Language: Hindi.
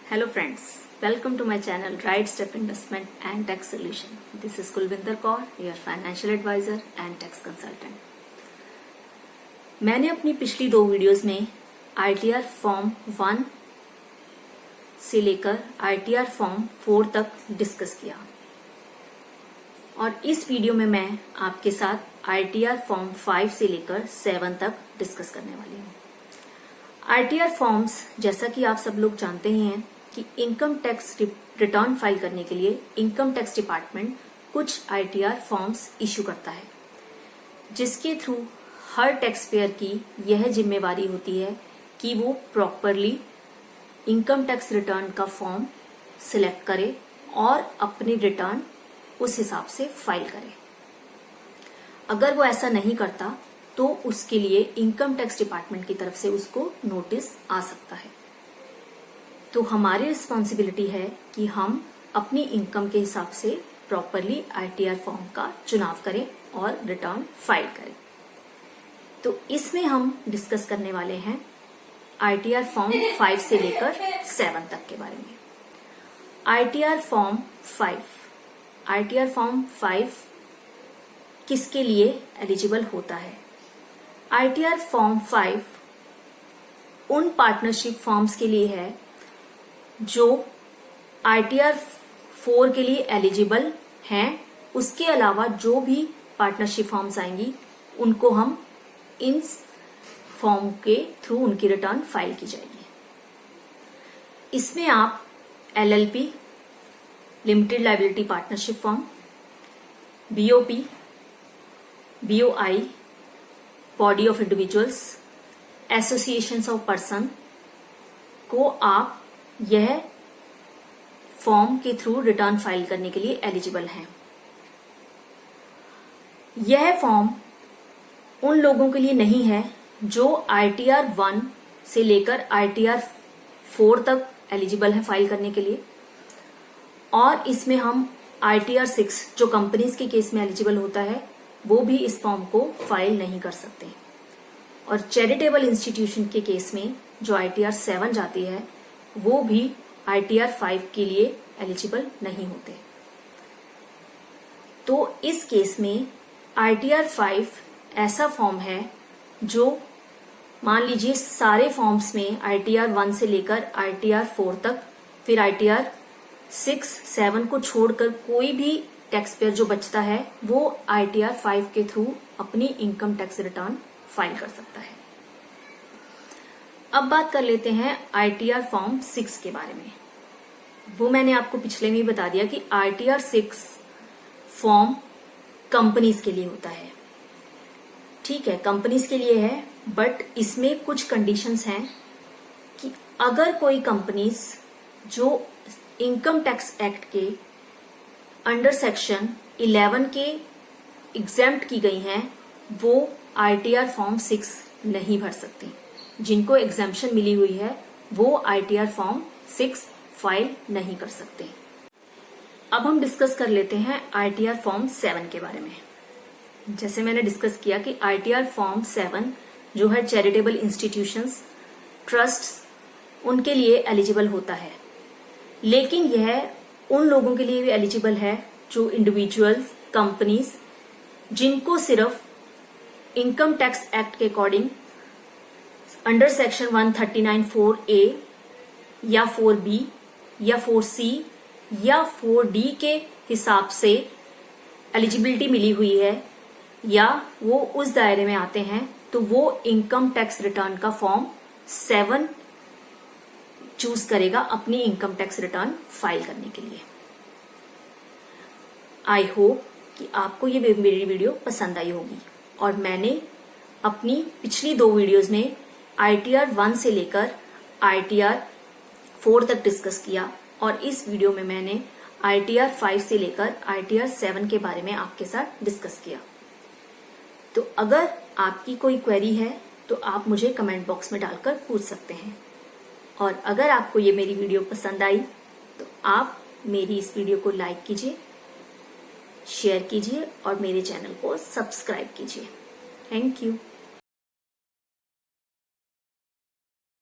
Hello friends, welcome to my channel Right Step Investment and Tax Solution. This is Kulvinder Kaur, your financial advisor and tax consultant. मैंने अपनी पिछली दो वीडियोस में ITR फॉर्म 1 से लेकर ITR फॉर्म 4 तक डिस्कस किया और इस वीडियो में मैं आपके साथ ITR फॉर्म 5 से लेकर 7 तक डिस्कस करने वाली हूँ। ITR फॉर्म्स जैसा कि आप सब लोग जानते ही हैं कि इनकम टैक्स रिटर्न फाइल करने के लिए इनकम टैक्स डिपार्टमेंट कुछ ITR फॉर्म्स इशू करता है, जिसके थ्रू हर टैक्स पेयर की यह जिम्मेवारी होती है कि वो प्रॉपरली इनकम टैक्स रिटर्न का फॉर्म सिलेक्ट करे और अपनी रिटर्न उस हिसाब से फाइल करे। अगर वो ऐसा नहीं करता तो उसके लिए इनकम टैक्स डिपार्टमेंट की तरफ से उसको नोटिस आ सकता है। तो हमारी रिस्पॉन्सिबिलिटी है कि हम अपनी इनकम के हिसाब से प्रॉपरली ITR फॉर्म का चुनाव करें और रिटर्न फाइल करें। तो इसमें हम डिस्कस करने वाले हैं ITR फॉर्म 5 से लेकर 7 तक के बारे में। ITR फॉर्म 5 किसके लिए एलिजिबल होता है? ITR फॉर्म 5 उन पार्टनरशिप फॉर्म्स के लिए है जो ITR 4 के लिए एलिजिबल हैं। उसके अलावा जो भी पार्टनरशिप फॉर्म्स आएंगी उनको हम इन फॉर्म के थ्रू उनकी रिटर्न फाइल की जाएगी। इसमें आप LLP limited liability partnership form, BOP, BOI, body of individuals, associations of person को आप यह फॉर्म के थ्रू रिटर्न फाइल करने के लिए एलिजिबल हैं। यह फॉर्म उन लोगों के लिए नहीं है जो ITR 1 से लेकर ITR 4 तक एलिजिबल है फाइल करने के लिए, और इसमें हम ITR 6 जो कंपनीज के केस में एलिजिबल होता है वो भी इस फॉर्म को फाइल नहीं कर सकते, और चैरिटेबल इंस्टीट्यूशन के केस में जो ITR 7 जाती है वो भी ITR 5 के लिए एलिजिबल नहीं होते। तो इस केस में ITR 5 ऐसा फॉर्म है जो मान लीजिए सारे फॉर्म्स में ITR 1 से लेकर ITR 4 तक, फिर ITR 6, 7 को छोड़कर कोई भी टैक्स पेयर जो बचता है वो ITR 5 के थ्रू अपनी इनकम टैक्स रिटर्न फाइल कर सकता है। अब बात कर लेते हैं ITR फॉर्म 6 के बारे में। वो मैंने आपको पिछले में ही बता दिया कि ITR 6 फॉर्म कंपनीज के लिए होता है। ठीक है, कंपनीज के लिए है, बट इसमें कुछ कंडीशंस हैं कि अगर कोई कंपनीज जो इनकम टैक्स एक्ट के अंडर सेक्शन 11 के एग्जेम्प्ट की गई हैं वो ITR फॉर्म 6 नहीं भर सकती। जिनको एग्जेम्पशन मिली हुई है वो ITR फॉर्म 6 फाइल नहीं कर सकते। अब हम डिस्कस कर लेते हैं ITR फॉर्म 7 के बारे में। जैसे मैंने डिस्कस किया कि ITR फॉर्म 7 जो है चैरिटेबल इंस्टीट्यूशंस, ट्रस्ट्स, उनके लिए एलिजिबल होता है, लेकिन यह उन लोगों के लिए भी एलिजिबल है जो इंडिविजुअल्स, कंपनीज जिनको सिर्फ इनकम टैक्स एक्ट के अकॉर्डिंग अंडर सेक्शन 139(4)A या 4B या 4C या 4D के हिसाब से एलिजिबिलिटी मिली हुई है या वो उस दायरे में आते हैं, तो वो इनकम टैक्स रिटर्न का फॉर्म 7 चूज करेगा अपनी इनकम टैक्स रिटर्न फाइल करने के लिए। आई होप कि आपको ये मेरी वीडियो पसंद आई होगी, और मैंने अपनी पिछली दो वीडियोस में ITR 1 से लेकर ITR 4 तक डिस्कस किया, और इस वीडियो में मैंने ITR 5 से लेकर ITR 7 के बारे में आपके साथ डिस्कस किया। तो अगर आपकी कोई क्वेरी है तो आप मुझे कमेंट बॉक्स में डालकर पूछ सकते हैं, और अगर आपको ये मेरी वीडियो पसंद आई तो आप मेरी इस वीडियो को लाइक कीजिए, शेयर कीजिए और मेरे चैनल को सब्सक्राइब कीजिए। Thank you.